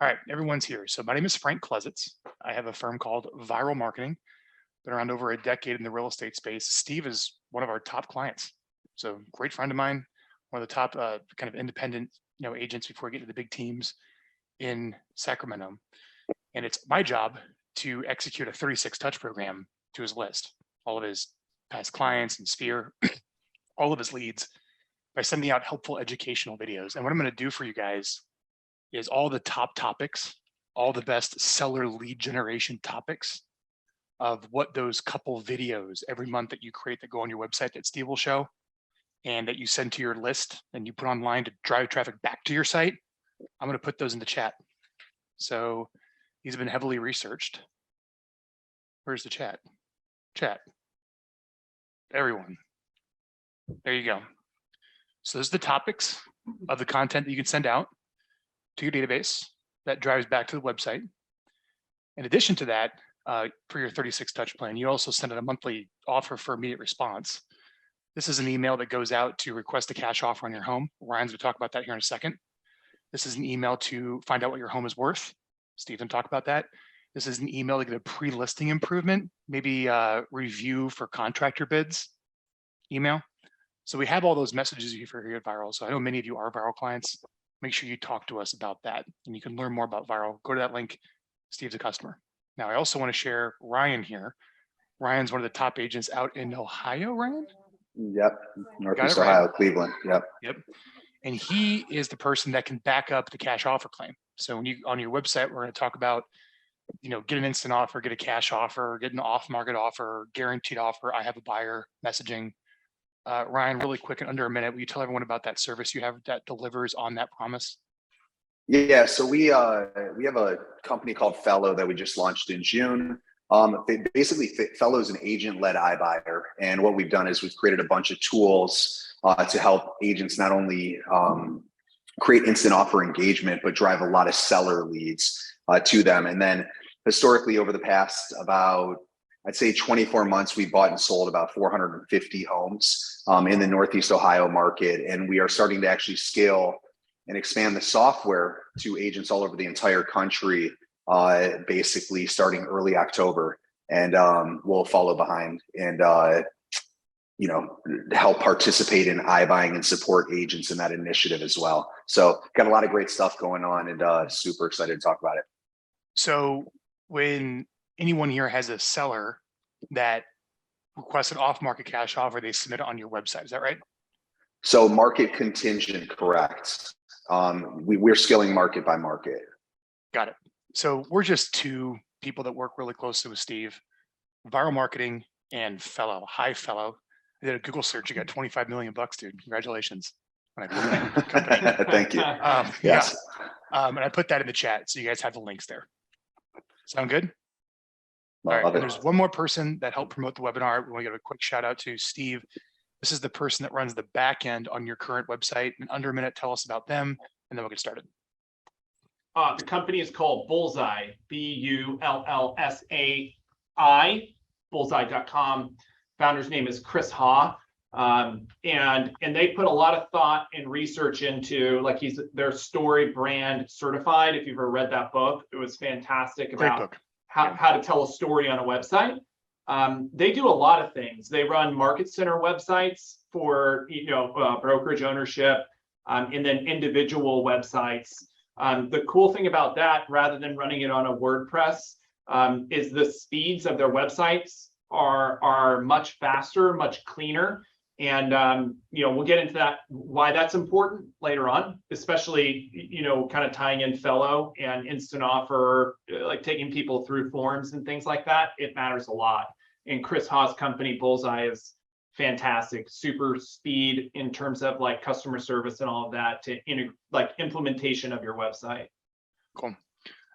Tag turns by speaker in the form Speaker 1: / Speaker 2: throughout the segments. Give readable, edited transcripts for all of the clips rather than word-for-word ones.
Speaker 1: All right, everyone's here. So my name is Frank Klesitz. I have a firm called Viral Marketing. Been around over a decade in the real estate space. Steve is one of our top clients. So great friend of mine, one of the top kind of independent, agents before we get to the big teams in Sacramento. And it's my job to execute a 36 touch program to his list, all of his past clients and sphere, all of his leads, by sending out helpful educational videos. And what I'm going to do for you guys is all the top topics, all the best seller lead generation topics of what those couple videos every month that you create that go on your website that Steve will show and that you send to your list and you put online to drive traffic back to your site. I'm going to put those in the chat. So these have been heavily researched. Where's the chat? Chat. Everyone. There you go. So those are the topics of the content that you can send out to your database that drives back to the website. In addition to that, for your 36 touch plan, you also send out a monthly offer for immediate response. This is an email that goes out to request a cash offer on your home. Ryan's going to talk about that here in a second. This is an email to find out what your home is worth. Stephen talk about that. This is an email to get a pre-listing improvement, maybe review for contractor bids email. So we have all those messages here at Viral. So I know many of you are Viral clients. Make sure you talk to us about that. And you can learn more about Viral. Go to that link. Steve's a customer. Now, I also want to share Ryan here. Ryan's one of the top agents out in Ohio, Ryan?
Speaker 2: Yep. Northeast Ohio, Cleveland.
Speaker 1: Yep. And he is the person that can back up the cash offer claim. So when you on your website, we're going to talk about, get an instant offer, get a cash offer, get an off-market offer, guaranteed offer. I have a buyer messaging. Ryan, really quick and under a minute, will you tell everyone about that service you have that delivers on that promise?
Speaker 2: Yeah, so we have a company called Fellow that we just launched in June. Basically, Fellow is an agent-led iBuyer, and what we've done is we've created a bunch of tools to help agents not only create instant offer engagement, but drive a lot of seller leads to them. And then historically, over the past about, I'd say 24 months, we bought and sold about 450 homes in the Northeast Ohio market. And we are starting to actually scale and expand the software to agents all over the entire country, basically starting early October. And we'll follow behind and help participate in iBuying and support agents in that initiative as well. So got a lot of great stuff going on and super excited to talk about it.
Speaker 1: So when anyone here has a seller that requests an off-market cash offer, they submit it on your website. Is that right?
Speaker 2: So market contingent, correct. We're scaling market by market.
Speaker 1: Got it. So we're just two people that work really closely with Steve, Viral Marketing and Fellow. Hi, Fellow. I did a Google search. You got 25 million bucks, dude. Congratulations. When I put that in the company.
Speaker 2: Thank you.
Speaker 1: Yes. And I put that in the chat, so you guys have the links there. Sound good? All right. And there's one more person that helped promote the webinar. We want to give a quick shout out to Steve. This is the person that runs the back end on your current website. In under a minute, tell us about them, and then we'll get started.
Speaker 3: The company is called Bullseye, Bullsai, bullseye.com. Founder's name is Chris Ha. And they put a lot of thought and research into, like, their story brand certified. If you've ever read that book, it was fantastic about how to tell a story on a website. They do a lot of things. They run market center websites for brokerage ownership, and then individual websites. The cool thing about that, rather than running it on a WordPress, is the speeds of their websites are much faster, much cleaner. And we'll get into that, why that's important later on, especially kind of tying in Fellow and instant offer, like taking people through forms and things like that. It matters a lot. And Chris Ha's company Bullseye is fantastic, super speed in terms of like customer service and all of that to implementation of your website.
Speaker 1: Cool.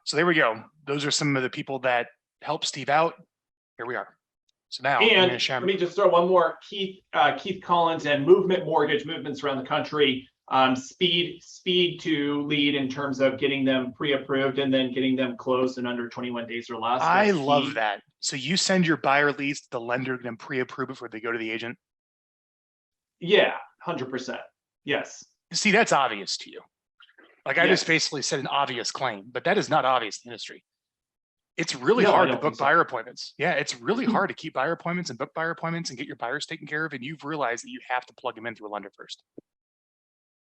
Speaker 1: So there we go. Those are some of the people that help Steve out. Here we are. So now,
Speaker 3: and let me just throw one more. Keith Collins and Movement Mortgage, movements around the country. Speed to lead in terms of getting them pre-approved and then getting them closed in under 21 days or less.
Speaker 1: I love that. So you send your buyer leads to the lender and then pre-approve before they go to the agent?
Speaker 3: Yeah, 100%. Yes.
Speaker 1: See, that's obvious to you. Like I just
Speaker 3: Yes.
Speaker 1: basically said an obvious claim, but that is not obvious in the industry. It's really
Speaker 3: No, I
Speaker 1: hard to
Speaker 3: don't
Speaker 1: book
Speaker 3: think so.
Speaker 1: buyer appointments. Yeah, it's really hard to keep buyer appointments and book buyer appointments and get your buyers taken care of. And you've realized that you have to plug them in through a lender first.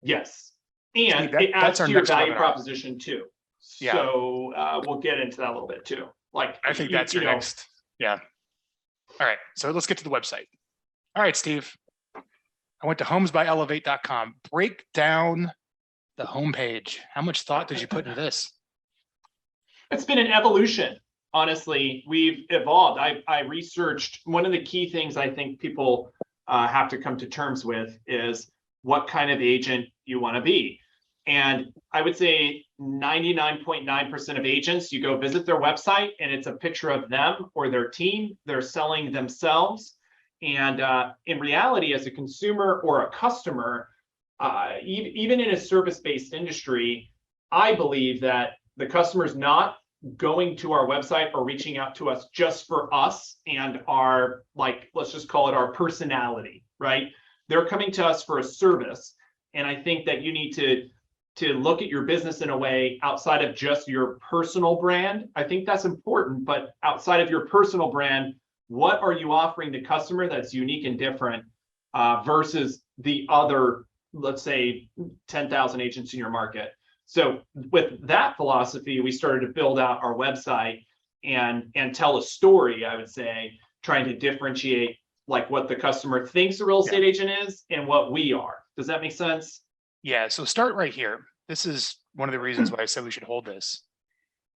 Speaker 3: Yes.
Speaker 1: Steve,
Speaker 3: And it
Speaker 1: that's
Speaker 3: adds
Speaker 1: our
Speaker 3: to your
Speaker 1: next
Speaker 3: value
Speaker 1: webinar.
Speaker 3: proposition too.
Speaker 1: Yeah.
Speaker 3: So we'll get into that a little bit too. Like
Speaker 1: I think that's your next. Yeah. All right. So let's get to the website. All right, Steve. I went to homesbyelevate.com. Break down the homepage. How much thought did you put into this?
Speaker 3: It's been an evolution. Honestly, we've evolved. I researched, one of the key things I think people have to come to terms with is what kind of agent you want to be. And I would say 99.9% of agents, you go visit their website and it's a picture of them or their team. They're selling themselves. And in reality, as a consumer or a customer, even in a service-based industry, I believe that the customer's not going to our website or reaching out to us just for us and our, like, let's just call it our personality, right? They're coming to us for a service. And I think that you need to look at your business in a way outside of just your personal brand. I think that's important, but outside of your personal brand, what are you offering the customer that's unique and different versus the other, let's say, 10,000 agents in your market? So with that philosophy, we started to build out our website and tell a story, I would say, trying to differentiate like what the customer thinks a real estate agent is and what we are. Does that make sense?
Speaker 1: Yeah, so start right here. This is one of the reasons why I said we should hold this,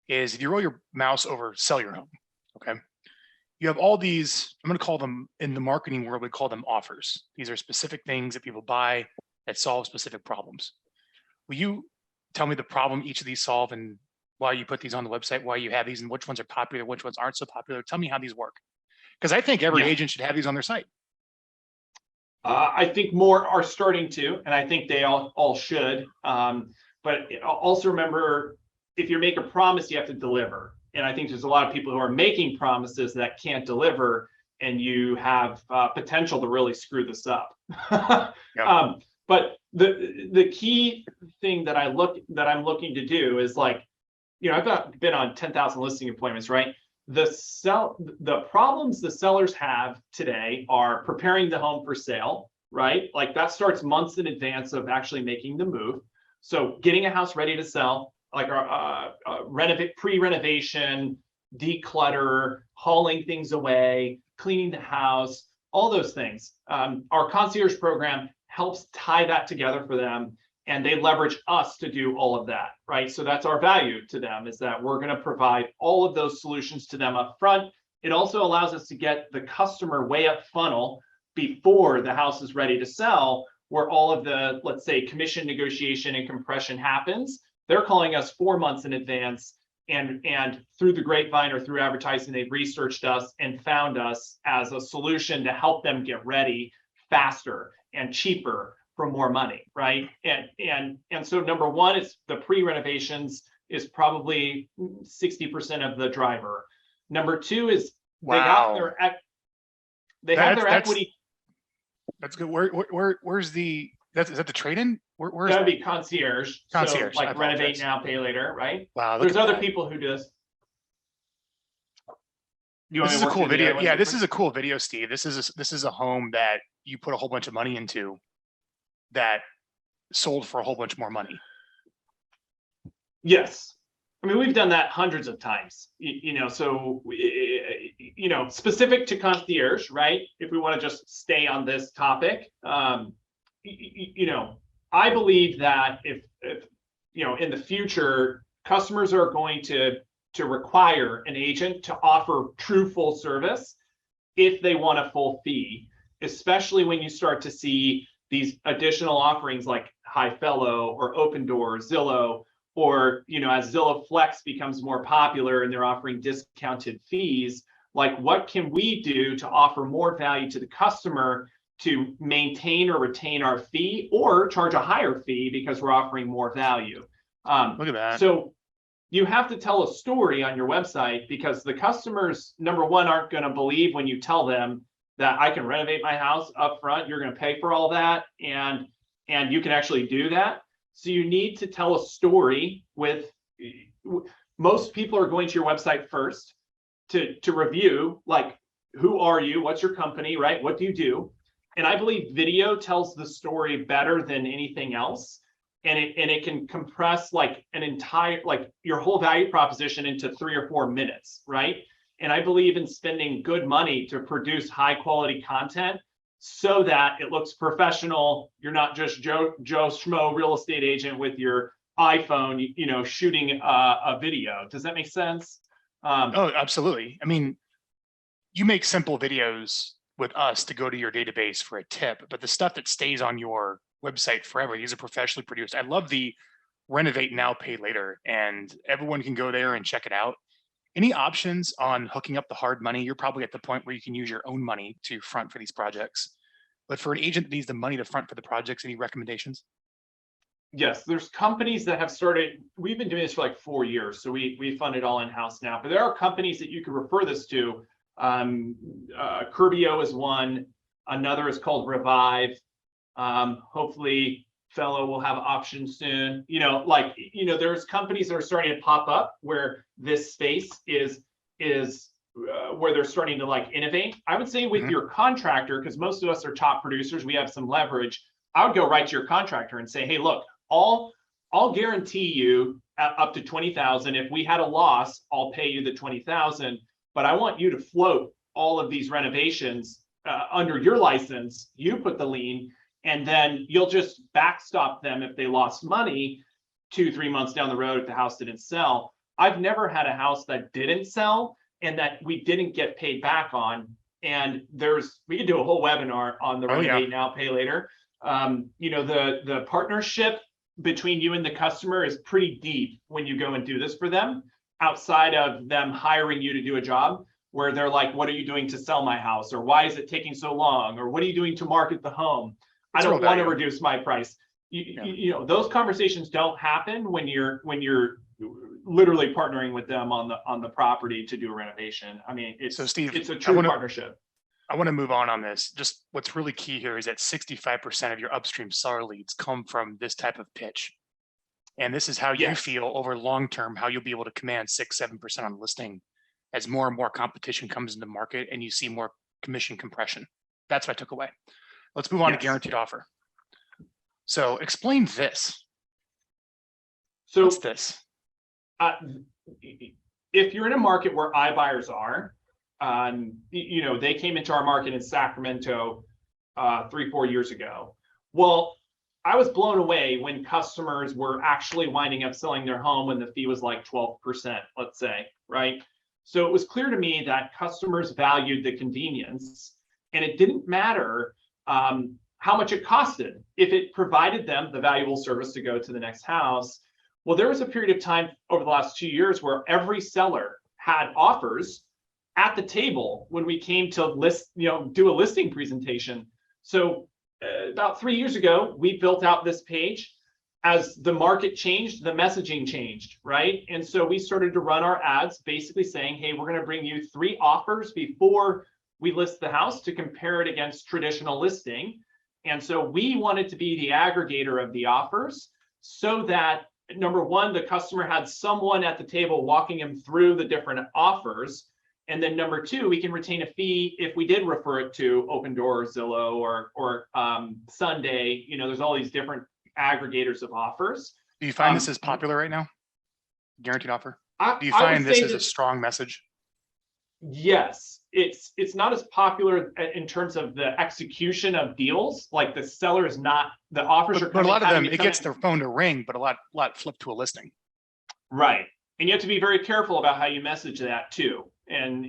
Speaker 1: is if you roll your mouse over sell your home, okay? You have all these, I'm gonna call them, in the marketing world, we call them offers. These are specific things that people buy that solve specific problems. Will you tell me the problem each of these solve and why you put these on the website, why you have these and which ones are popular, which ones aren't so popular? Tell me how these work. Because I think every agent should have these on their site.
Speaker 3: I think more are starting to, and I think they all should. But also remember, if you make a promise, you have to deliver. And I think there's a lot of people who are making promises that can't deliver, and you have potential to really screw this up. But the key thing that I'm looking to do is, like, you know, I've been on 10,000 listing appointments, right? The problems the sellers have today are preparing the home for sale, right? Like that starts months in advance of actually making the move. So getting a house ready to sell, like our pre-renovation, declutter, hauling things away, cleaning the house, all those things. Our concierge program helps tie that together for them, and they leverage us to do all of that, right? So that's our value to them, is that we're going to provide all of those solutions to them up front. It also allows us to get the customer way up funnel before the house is ready to sell, where all of the, let's say, commission negotiation and compression happens. They're calling us 4 months in advance, and through the grapevine or through advertising, they've researched us and found us as a solution to help them get ready faster and cheaper for more money, right? And so number one is the pre-renovations is probably 60% of the driver. Number two is they have their equity.
Speaker 1: That's good. Where's the, is that the trade-in? Where's
Speaker 3: That'd
Speaker 1: that?
Speaker 3: be concierge.
Speaker 1: Concierge,
Speaker 3: So
Speaker 1: I
Speaker 3: like renovate
Speaker 1: apologize.
Speaker 3: now, pay later, right?
Speaker 1: Wow, look
Speaker 3: There's
Speaker 1: at
Speaker 3: other
Speaker 1: that.
Speaker 3: people who do this.
Speaker 1: This is a cool video. Yeah, this is a cool video, Steve. This is a home that you put a whole bunch of money into that sold for a whole bunch more money.
Speaker 3: Yes. I mean, we've done that hundreds of times, so, specific to concierge, right? If we want to just stay on this topic, I believe that if in the future, customers are going to require an agent to offer true full service if they want a full fee, especially when you start to see these additional offerings like High Fellow or Open Door, Zillow, or as Zillow Flex becomes more popular and they're offering discounted fees, like what can we do to offer more value to the customer to maintain or retain our fee or charge a higher fee because we're offering more value?
Speaker 1: Look at that.
Speaker 3: So you have to tell a story on your website, because the customers, number one, aren't going to believe when you tell them that I can renovate my house up front, you're going to pay for all that, and you can actually do that. So you need to tell a story with, most people are going to your website first to review, like, who are you? What's your company, right? What do you do? And I believe video tells the story better than anything else. And it can compress like an entire, like your whole value proposition into 3 or 4 minutes, right? And I believe in spending good money to produce high quality content so that it looks professional. You're not just Joe Schmo real estate agent with your iPhone, shooting a video. Does that make sense?
Speaker 1: Oh, absolutely. I mean, you make simple videos with us to go to your database for a tip, but the stuff that stays on your website forever, these are professionally produced. I love the renovate now, pay later, and everyone can go there and check it out. Any options on hooking up the hard money? You're probably at the point where you can use your own money to front for these projects. But for an agent that needs the money to front for the projects, any recommendations?
Speaker 3: Yes, there's companies that have started. We've been doing this for like 4 years, so we fund it all in-house now. But there are companies that you could refer this to. Curbio is one. Another is called Revive. Hopefully Fellow will have options soon. There's companies that are starting to pop up where this space is where they're starting to like innovate. I would say with your contractor, because most of us are top producers, we have some leverage. I would go right to your contractor and say, hey, look, I'll guarantee you up to 20,000. If we had a loss, I'll pay you the 20,000. But I want you to float all of these renovations under your license. You put the lien, and then you'll just backstop them if they lost money 2-3 months down the road if the house didn't sell. I've never had a house that didn't sell and that we didn't get paid back on. And we could do a whole webinar on the renovate now, pay later. The partnership between you and the customer is pretty deep when you go and do this for them, outside of them hiring you to do a job where they're like, what are you doing to sell my house? Or why is it taking so long? Or what are you doing to market the home? I don't want to reduce my price. Those conversations don't happen when you're literally partnering with them on the property to do a renovation. I mean, it's a true partnership.
Speaker 1: I want to move on this. Just what's really key here is that 65% of your upstream seller leads come from this type of pitch. And this is how you feel over long-term, how you'll be able to command 6-7% on listing as more and more competition comes into the market and you see more commission compression. That's what I took away. Let's move on to guaranteed offer. So explain this.
Speaker 3: So
Speaker 1: what's this?
Speaker 3: If you're in a market where iBuyers are, they came into our market in Sacramento 3-4 years ago. Well, I was blown away when customers were actually winding up selling their home when the fee was like 12%, let's say, right? So it was clear to me that customers valued the convenience, and it didn't matter how much it costed if it provided them the valuable service to go to the next house. Well, there was a period of time over the last 2 years where every seller had offers at the table when we came to do a listing presentation. So about 3 years ago, we built out this page. As the market changed, the messaging changed, right? And so we started to run our ads basically saying, hey, we're going to bring you 3 offers before we list the house to compare it against traditional listing. And so we wanted to be the aggregator of the offers so that, number one, the customer had someone at the table walking him through the different offers. And then number two, we can retain a fee if we did refer it to Open Door, Zillow, or Sunday. There's all these different aggregators of offers.
Speaker 1: Do you find this is popular right now? Guaranteed offer? Do you find this as a strong message?
Speaker 3: Yes, it's not as popular in terms of the execution of deals. Like the seller is not, the offers are.
Speaker 1: But a lot of them, it gets their phone to ring, but a lot flip to a listing.
Speaker 3: Right, and you have to be very careful about how you message that too. And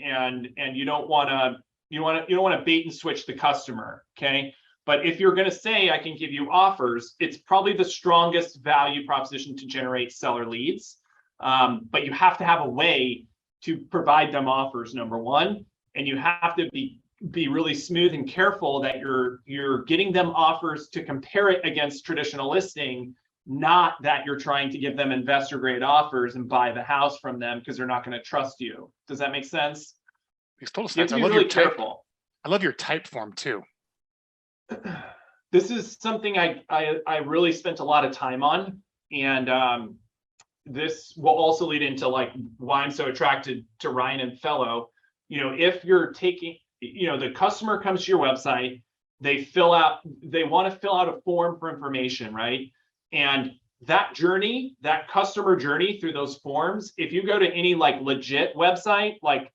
Speaker 3: you don't want to bait and switch the customer. Okay. But if you're going to say, I can give you offers, it's probably the strongest value proposition to generate seller leads. But you have to have a way to provide them offers, number one, and you have to be really smooth and careful that you're getting them offers to compare it against traditional listing, not that you're trying to give them investor grade offers and buy the house from them because they're not going to trust you. Does that make sense?
Speaker 1: Makes total sense.
Speaker 3: I love your type form too. this is something I really spent a lot of time on, and this will also lead into like why I'm so attracted to Ryan and Fellow. You know, if you're taking, you know, the customer comes to your website, they want to fill out a form for information, right? And that journey, that customer journey through those forms, if you go to any like legit website, like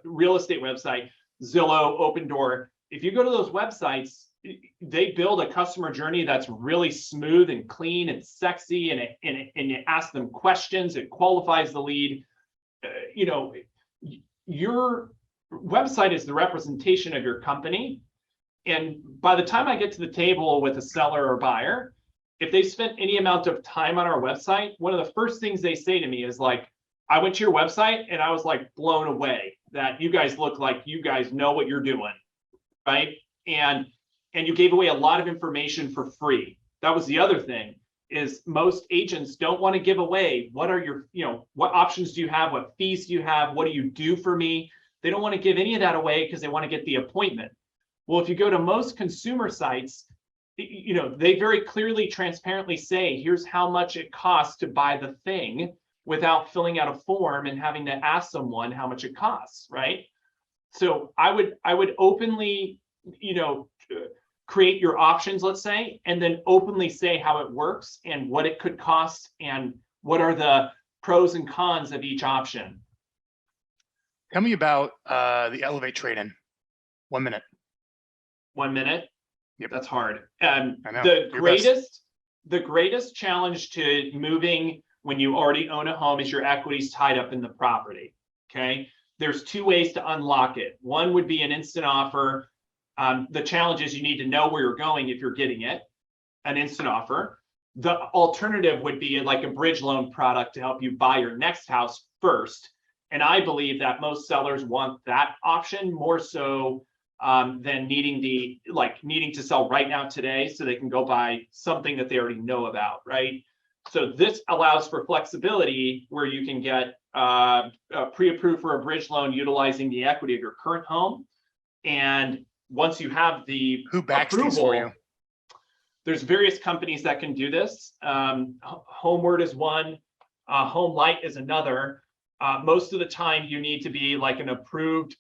Speaker 3: real estate website, Zillow, Open Door, if you go to those websites, they build a customer journey that's really smooth and clean and sexy, and you ask them questions, it qualifies the lead. You know, your website is the representation of your company. And by the time I get to the table with a seller or buyer, if they spent any amount of time on our website, one of the first things they say to me is like, I went to your website and I was like blown away that you guys look like you guys know what you're doing, right? And you gave away a lot of information for free. That was the other thing, is most agents don't want to give away what are your, you know, what options do you have, what fees do you have, what do you do for me? They don't want to give any of that away because they want to get the appointment. Well, if you go to most consumer sites, you know, they very clearly, transparently say, here's how much it costs to buy the thing, without filling out a form and having to ask someone how much it costs, right? So I would openly, you know, create your options, let's say, and then openly say how it works and what it could cost and what are the pros and cons of each option.
Speaker 1: Tell me about the Elevate trade-in. 1 minute.
Speaker 3: 1 minute?
Speaker 1: Yep.
Speaker 3: That's hard.
Speaker 1: I know.
Speaker 3: The greatest challenge to moving when you already own a home is your equity's tied up in the property, okay? There's two ways to unlock it. One would be an instant offer. The challenge is you need to know where you're going if you're getting it, an instant offer. The alternative would be like a bridge loan product to help you buy your next house first. And I believe that most sellers want that option more so than needing to sell right now today so they can go buy something that they already know about, right? So this allows for flexibility where you can get pre-approved for a bridge loan utilizing the equity of your current home. And once you have the
Speaker 1: Who backs these for you?
Speaker 3: There's various companies that can do this. Homeward is one, Home Light is another. Most of the time you need to be like an approved,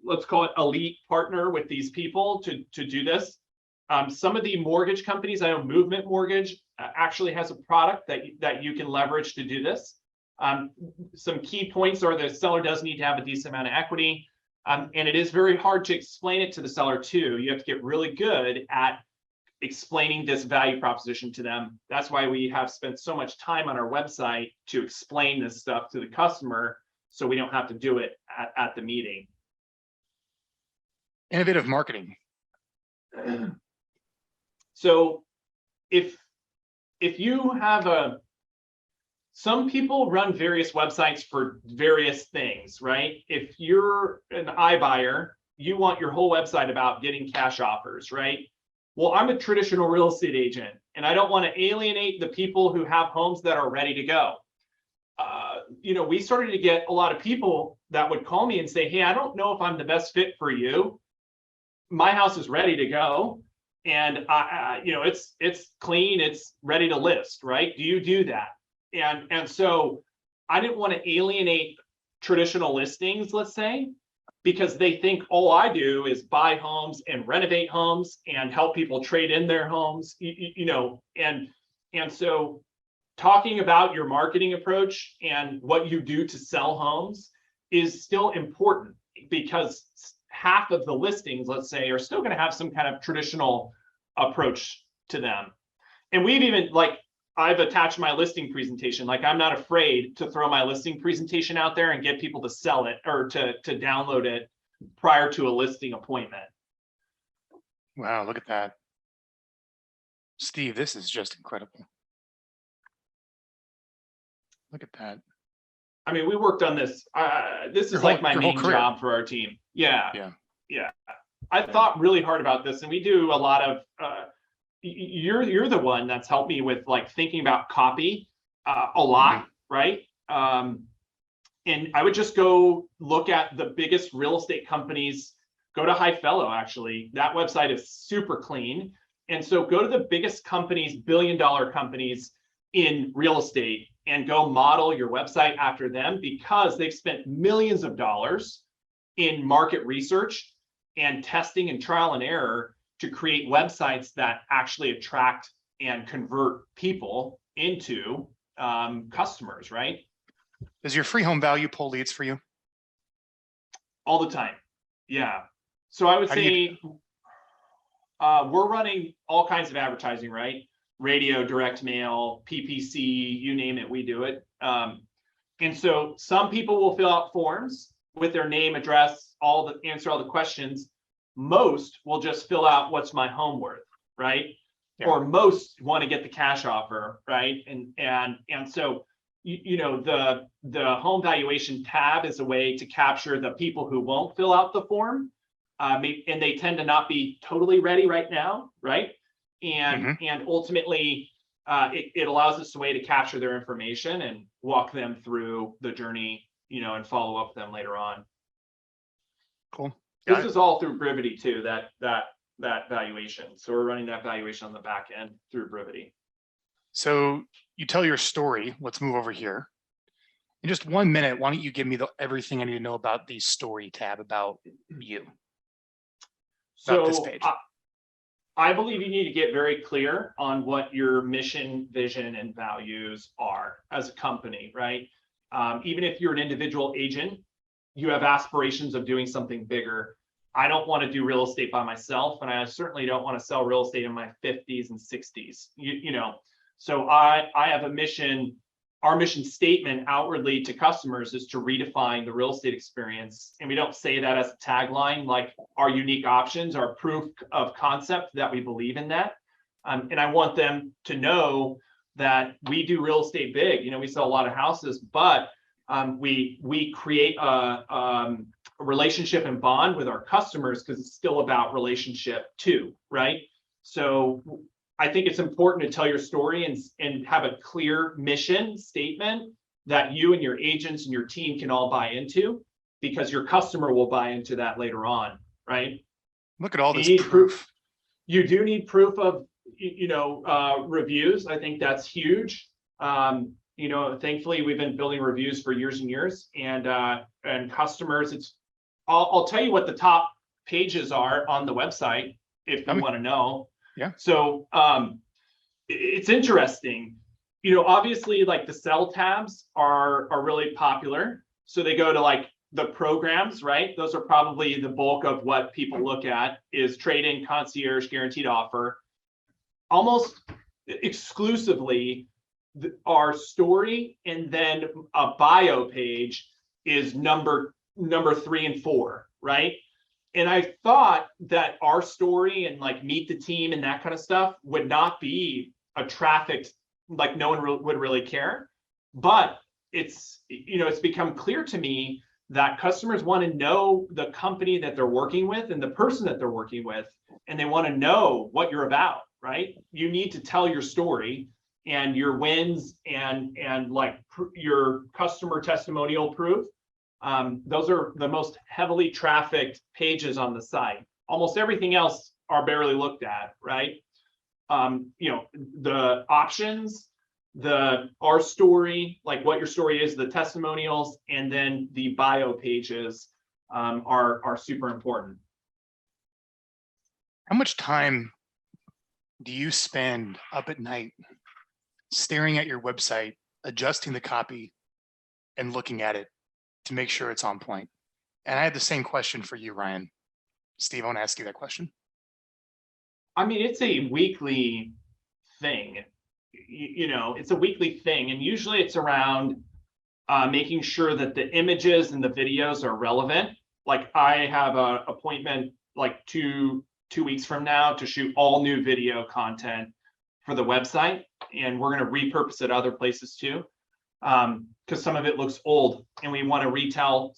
Speaker 3: let's call it elite partner with these people to do this. Some of the mortgage companies, I know Movement Mortgage actually has a product that you can leverage to do this. Some key points are the seller does need to have a decent amount of equity. And it is very hard to explain it to the seller too. You have to get really good at explaining this value proposition to them. That's why we have spent so much time on our website to explain this stuff to the customer so we don't have to do it at the meeting.
Speaker 1: Innovative marketing.
Speaker 3: So if you have some people run various websites for various things, right? If you're an iBuyer, you want your whole website about getting cash offers, right? Well, I'm a traditional real estate agent and I don't want to alienate the people who have homes that are ready to go. You know, we started to get a lot of people that would call me and say, hey, I don't know if I'm the best fit for you. My house is ready to go. And you know, it's clean, it's ready to list, right? Do you do that? And so I didn't want to alienate traditional listings, let's say, because they think all I do is buy homes and renovate homes and help people trade in their homes, you know, and so talking about your marketing approach and what you do to sell homes is still important, because half of the listings, let's say, are still going to have some kind of traditional approach to them. And we've even, like, I've attached my listing presentation. Like, I'm not afraid to throw my listing presentation out there and get people to sell it or to download it prior to a listing appointment.
Speaker 1: Wow, look at that. Steve, this is just incredible. Look at that.
Speaker 3: I mean, we worked on this. This is like my main job for our team. Yeah. I thought really hard about this, and we do a lot of, you're the one that's helped me with like thinking about copy a lot, right? And I would just go look at the biggest real estate companies, go to High Fellow, actually. That website is super clean. And so go to the biggest companies, billion-dollar companies in real estate, and go model your website after them, because they've spent millions of dollars in market research and testing and trial and error to create websites that actually attract and convert people into customers, right?
Speaker 1: Does your free home value pull leads for you?
Speaker 3: All the time. Yeah. So I would say we're running all kinds of advertising, right? Radio, direct mail, PPC, you name it, we do it. And so some people will fill out forms with their name, address, answer all the questions. Most will just fill out what's my home worth, right? Yeah. Or most want to get the cash offer, right? And so the home valuation tab is a way to capture the people who won't fill out the form, and they tend to not be totally ready right now, right? And ultimately, it allows us a way to capture their information and walk them through the journey, and follow up with them later on.
Speaker 1: Cool.
Speaker 3: This is all through Brivity too, that valuation. So we're running that valuation on the back end through Brivity.
Speaker 1: So you tell your story. Let's move over here. In just 1 minute, why don't you give me everything I need to know about the story tab about you? About this page.
Speaker 3: I believe you need to get very clear on what your mission, vision, and values are as a company, right? Even if you're an individual agent, you have aspirations of doing something bigger. I don't want to do real estate by myself, and I certainly don't want to sell real estate in my 50s and 60s. So I have a mission. Our mission statement outwardly to customers is to redefine the real estate experience. And we don't say that as a tagline, like our unique options are proof of concept that we believe in that. And I want them to know that we do real estate big. We sell a lot of houses, but we create a relationship and bond with our customers, because it's still about relationship too, right? So I think it's important to tell your story and have a clear mission statement that you and your agents and your team can all buy into, because your customer will buy into that later on, right?
Speaker 1: Look at all this proof.
Speaker 3: You do need proof of, reviews. I think that's huge. Thankfully, we've been building reviews for years and years, and customers. I'll tell you what the top pages are on the website if you want to know.
Speaker 1: Yeah.
Speaker 3: So it's interesting. Obviously, like the sell tabs are really popular. So they go to like the programs, right? Those are probably the bulk of what people look at, is trade-in, concierge, guaranteed offer. Almost exclusively, our story and then a bio page is number 3 and 4, right? And I thought that our story and like meet the team and that kind of stuff would not be a trafficked, like no one would really care. But it's become clear to me that customers want to know the company that they're working with and the person that they're working with, and they want to know what you're about, right? You need to tell your story and your wins and like your customer testimonial proof. Those are the most heavily trafficked pages on the site. Almost everything else are barely looked at, right? The options, our story, like what your story is, the testimonials, and then the bio pages are super important.
Speaker 1: How much time do you spend up at night staring at your website, adjusting the copy, and looking at it to make sure it's on point? And I had the same question for you, Ryan. Steve, I want to ask you that question.
Speaker 3: I mean, it's a weekly thing. It's a weekly thing. And usually it's around making sure that the images and the videos are relevant. Like I have an appointment like two weeks from now to shoot all new video content for the website. And we're going to repurpose it other places too. Because some of it looks old and we want to retell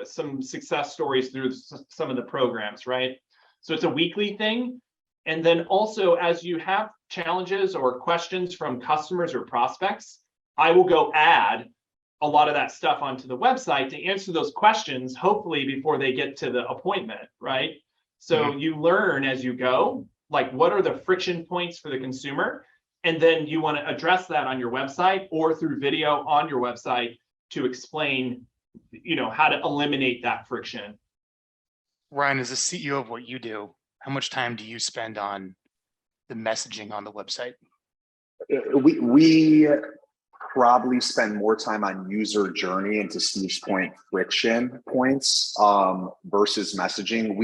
Speaker 3: some success stories through some of the programs, right? So it's a weekly thing. And then also, as you have challenges or questions from customers or prospects, I will go add a lot of that stuff onto the website to answer those questions, hopefully before they get to the appointment, right? So you learn as you go, like what are the friction points for the consumer? And then you want to address that on your website or through video on your website to explain, how to eliminate that friction.
Speaker 1: Ryan, as the CEO of what you do, how much time do you spend on the messaging on the website?
Speaker 2: We probably spend more time on user journey and, to Steve's point, friction points versus messaging.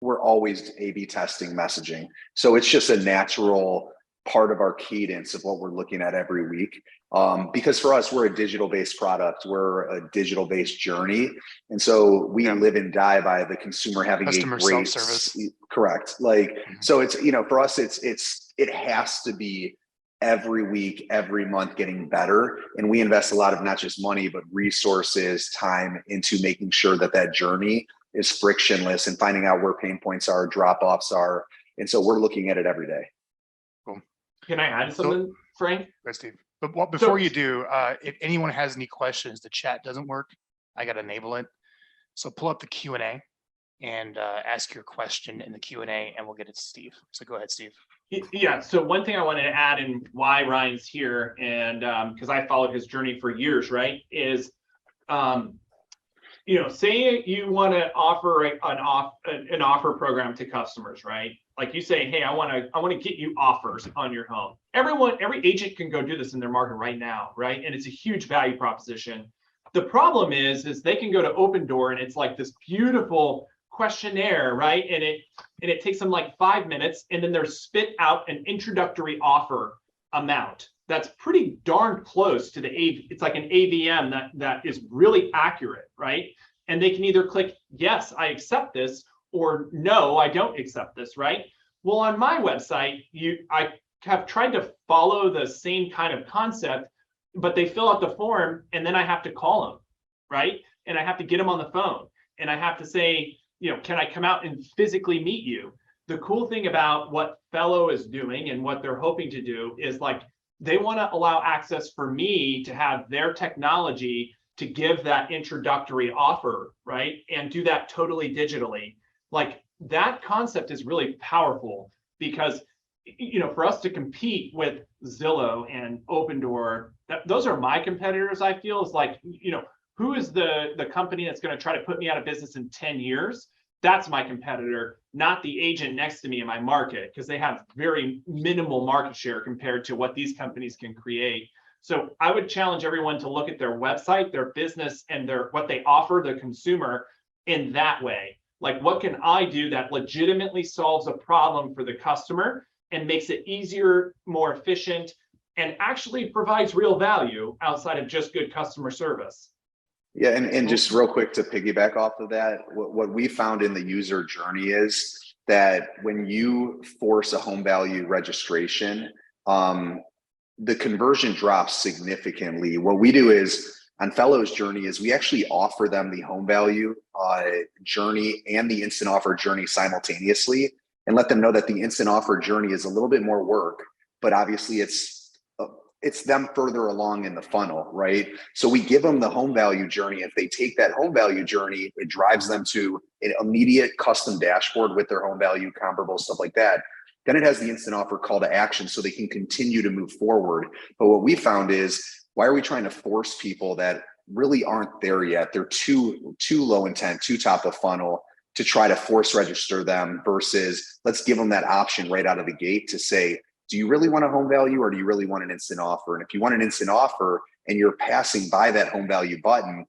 Speaker 2: We're always A/B testing messaging, so it's just a natural part of our cadence of what we're looking at every week. Because for us, we're a digital-based product, we're a digital-based journey, and so we live and die by the consumer having
Speaker 1: Customer
Speaker 2: a great
Speaker 1: self-service.
Speaker 2: Correct. Like, so it's, for us, it has to be every week, every month getting better. And we invest a lot of not just money, but resources, time into making sure that that journey is frictionless and finding out where pain points are, drop-offs are. And so we're looking at it every day.
Speaker 1: Cool.
Speaker 3: Can I add something, Frank?
Speaker 1: Right, Steve. But before you do, if anyone has any questions, the chat doesn't work. I got to enable it. So pull up the Q&A and ask your question in the Q&A and we'll get it to Steve. So go ahead, Steve.
Speaker 3: Yeah, so one thing I wanted to add and why Ryan's here, and because I followed his journey for years, right, is, say you want to offer an offer program to customers, right? Like you say, hey, I want to get you offers on your home. Every agent can go do this in their market right now, right? And it's a huge value proposition. The problem is they can go to Open Door and it's like this beautiful questionnaire, right? And it takes them like 5 minutes, and then they're spit out an introductory offer amount that's pretty darn close to it's like an AVM that is really accurate, right? And they can either click yes, I accept this, or no, I don't accept this, right? Well, on my website, I have tried to follow the same kind of concept, but they fill out the form and then I have to call them, right? And I have to get them on the phone and I have to say, can I come out and physically meet you? The cool thing about what Fellow is doing and what they're hoping to do is, like, they want to allow access for me to have their technology to give that introductory offer, right? And do that totally digitally. Like, that concept is really powerful because, for us to compete with Zillow and Open Door, those are my competitors. I feel is like, who is the company that's going to try to put me out of business in 10 years? That's my competitor, not the agent next to me in my market, because they have very minimal market share compared to what these companies can create. So I would challenge everyone to look at their website, their business, and what they offer the consumer in that way. Like, what can I do that legitimately solves a problem for the customer and makes it easier, more efficient, and actually provides real value outside of just good customer service?
Speaker 2: Yeah, and just real quick to piggyback off of that, what we found in the user journey is that when you force a home value registration, the conversion drops significantly. What we do is, on Fellow's journey, is we actually offer them the home value journey and the instant offer journey simultaneously, and let them know that the instant offer journey is a little bit more work, but obviously it's them further along in the funnel, right? So we give them the home value journey. If they take that home value journey, it drives them to an immediate custom dashboard with their home value, comparable, stuff like that. Then it has the instant offer call to action so they can continue to move forward. But what we found is, why are we trying to force people that really aren't there yet? They're too low intent, too top of funnel, to try to force register them, versus let's give them that option right out of the gate to say, do you really want a home value or do you really want an instant offer? And if you want an instant offer and you're passing by that home value button,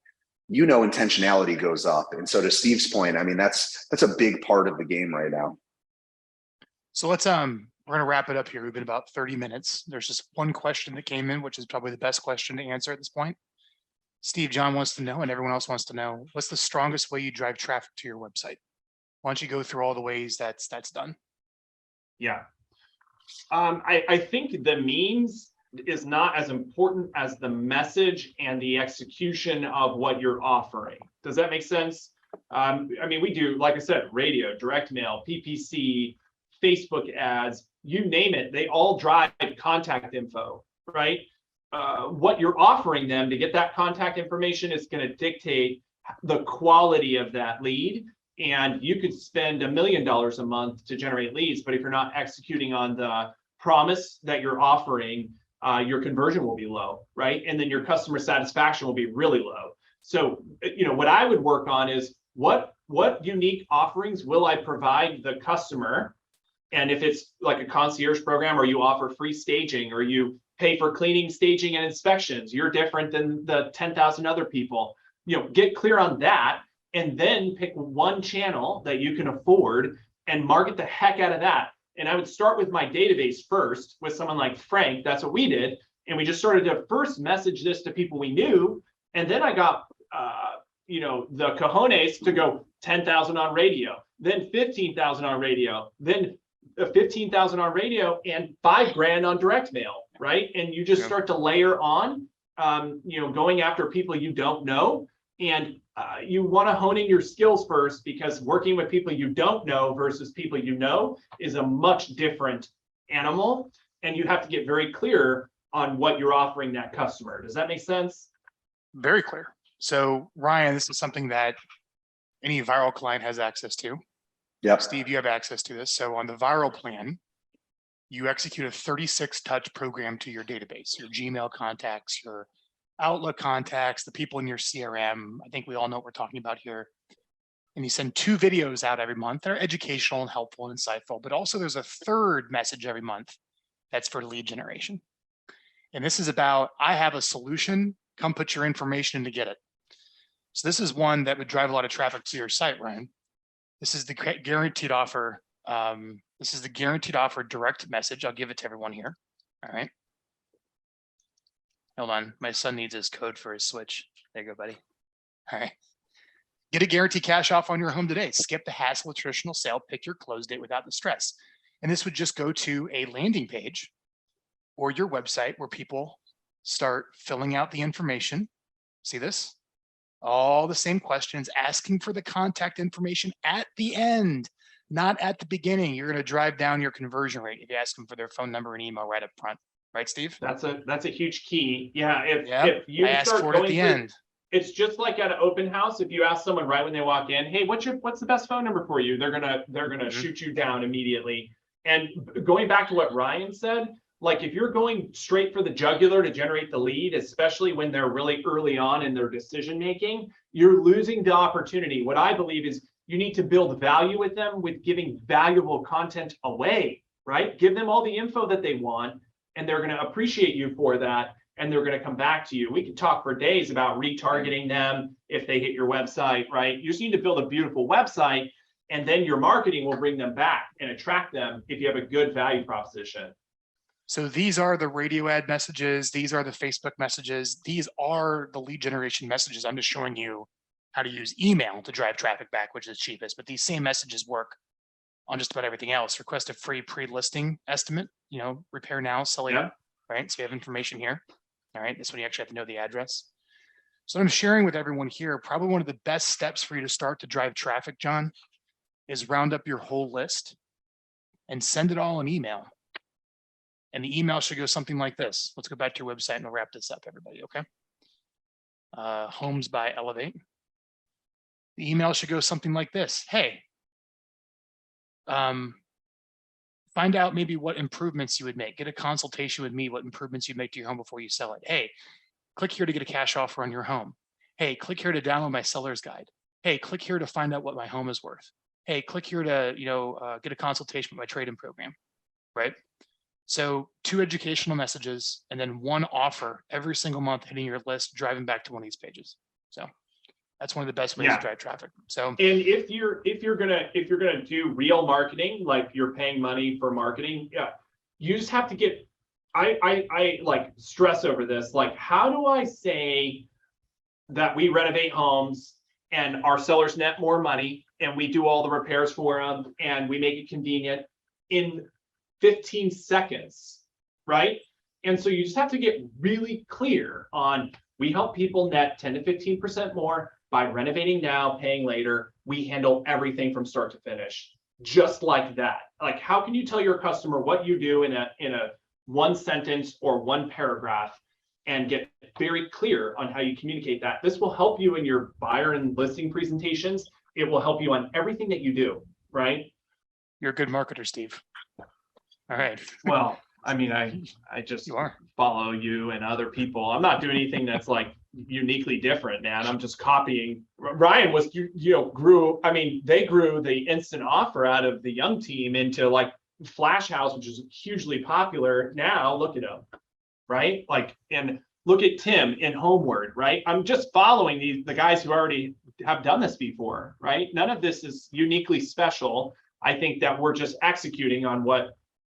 Speaker 2: intentionality goes up. And so, to Steve's point, I mean, that's a big part of the game right now.
Speaker 1: So let's we're gonna wrap it up here. We've been about 30 minutes. There's just one question that came in, which is probably the best question to answer at this point. Steve, John wants to know, and everyone else wants to know, what's the strongest way you drive traffic to your website? Why don't you go through all the ways that's done?
Speaker 3: Yeah. I think the means is not as important as the message and the execution of what you're offering. Does that make sense? I mean, we do, like I said, radio, direct mail, PPC, Facebook ads, you name it, they all drive contact info, right? what you're offering them to get that contact information is going to dictate the quality of that lead. And you could spend $1 million a month to generate leads, but if you're not executing on the promise that you're offering, your conversion will be low, right? And then your customer satisfaction will be really low. So, what I would work on is what unique offerings will I provide the customer? And if it's like a concierge program, or you offer free staging, or you pay for cleaning, staging, and inspections, you're different than the 10,000 other people. Get clear on that, and then pick one channel that you can afford and market the heck out of that. And I would start with my database first with someone like Frank. That's what we did. And we just started to first message this to people we knew. And then I got, the cojones to go 10,000 on radio, then 15,000 on radio, then 15,000 on radio, and $5,000 on direct mail, right? And you just start to layer on, going after people you don't know. And you want to hone in your skills first, because working with people you don't know versus people you know is a much different animal. And you have to get very clear on what you're offering that customer. Does that make sense?
Speaker 1: Very clear. So Ryan, this is something that any viral client has access to.
Speaker 2: Yep.
Speaker 1: Steve, you have access to this. So on the viral plan, you execute a 36 touch program to your database, your Gmail contacts, your Outlook contacts, the people in your CRM. I think we all know what we're talking about here. And you send 2 videos out every month that are educational and helpful and insightful, but also there's a third message every month that's for lead generation. And this is about, I have a solution, come put your information in to get it. So this is one that would drive a lot of traffic to your site, Ryan. This is the guaranteed offer. This is the guaranteed offer direct message. I'll give it to everyone here. All right. Hold on. My son needs his code for his Switch. There you go, buddy. All right. Get a guaranteed cash offer on your home today. Skip the hassle of traditional sale. Pick your close date without the stress. And this would just go to a landing page or your website where people start filling out the information. See this? All the same questions, asking for the contact information at the end, not at the beginning. You're going to drive down your conversion rate if you ask them for their phone number and email right up front. Right, Steve?
Speaker 3: That's a huge key. Yeah.
Speaker 1: If you ask for it at the end,
Speaker 3: it's just like at an open house. If you ask someone right when they walk in, hey, what's the best phone number for you? They're gonna shoot you down immediately. And going back to what Ryan said, like if you're going straight for the jugular to generate the lead, especially when they're really early on in their decision making, you're losing the opportunity. What I believe is you need to build value with them with giving valuable content away, right? Give them all the info that they want, and they're going to appreciate you for that, and they're going to come back to you. We could talk for days about retargeting them if they hit your website, right? You just need to build a beautiful website, and then your marketing will bring them back and attract them if you have a good value proposition.
Speaker 1: So these are the radio ad messages. These are the Facebook messages. These are the lead generation messages. I'm just showing you how to use email to drive traffic back, which is cheapest, but these same messages work on just about everything else. Request a free pre-listing estimate, repair now, sell later, right? So you have information here. All right, this one you actually have to know the address. So what I'm sharing with everyone here, probably one of the best steps for you to start to drive traffic, John, is round up your whole list and send it all in email. And the email should go something like this. Let's go back to your website and we'll wrap this up, everybody, okay? Homes by Elevate. The email should go something like this. Hey, find out maybe what improvements you would make. Get a consultation with me, what improvements you make to your home before you sell it. Hey, click here to get a cash offer on your home. Hey, click here to download my seller's guide. Hey, click here to find out what my home is worth. Hey, click here to get a consultation with my trade-in program, right? So 2 educational messages and then 1 offer every single month hitting your list, driving back to one of these pages. So that's one of the best ways to drive traffic. So,
Speaker 3: and if you're gonna do real marketing, like you're paying money for marketing, you just have to get. I like stress over this. Like, how do I say that we renovate homes and our sellers net more money and we do all the repairs for them and we make it convenient in 15 seconds, right? And so you just have to get really clear on, we help people net 10 to 15% more by renovating now, paying later. We handle everything from start to finish, just like that. Like, how can you tell your customer what you do in a 1 sentence or 1 paragraph? and get very clear on how you communicate that. This will help you in your buyer and listing presentations. It will help you on everything that you do, right?
Speaker 1: You're a good marketer, Steve. All right.
Speaker 3: Well, I mean, I just
Speaker 1: You are.
Speaker 3: follow you and other people. I'm not doing anything that's like uniquely different, man. I'm just copying. Ryan was, they grew the instant offer out of the young team into like Flash House, which is hugely popular. Now look at them, right? Like, and look at Tim in Homeward, right? I'm just following the guys who already have done this before, right? None of this is uniquely special. I think that we're just executing on what,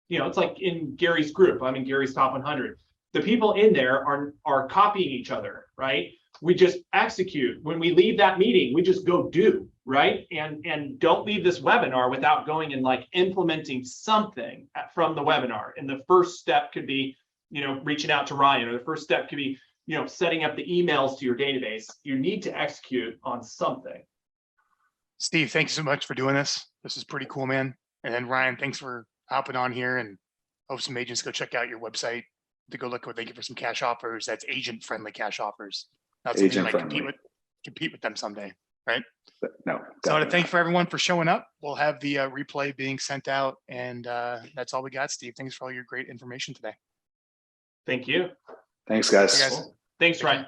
Speaker 3: it's like in Gary's group. I'm in Gary's top 100. The people in there are copying each other, right? We just execute. When we leave that meeting, we just go do, right? And don't leave this webinar without going and like implementing something from the webinar. And the first step could be, reaching out to Ryan, or the first step could be, setting up the emails to your database. You need to execute on something.
Speaker 1: Steve, thank you so much for doing this. This is pretty cool, man. And then Ryan, thanks for hopping on here, and hope some agents go check out your website to go look what they get for some cash offers. That's agent friendly cash offers. Not something you might compete with them someday, right?
Speaker 2: No.
Speaker 1: So I want to thank for everyone for showing up. We'll have the replay being sent out, and that's all we got, Steve. Thanks for all your great information today.
Speaker 3: Thank you.
Speaker 2: Thanks, guys.
Speaker 1: You guys.
Speaker 3: Thanks, Ryan.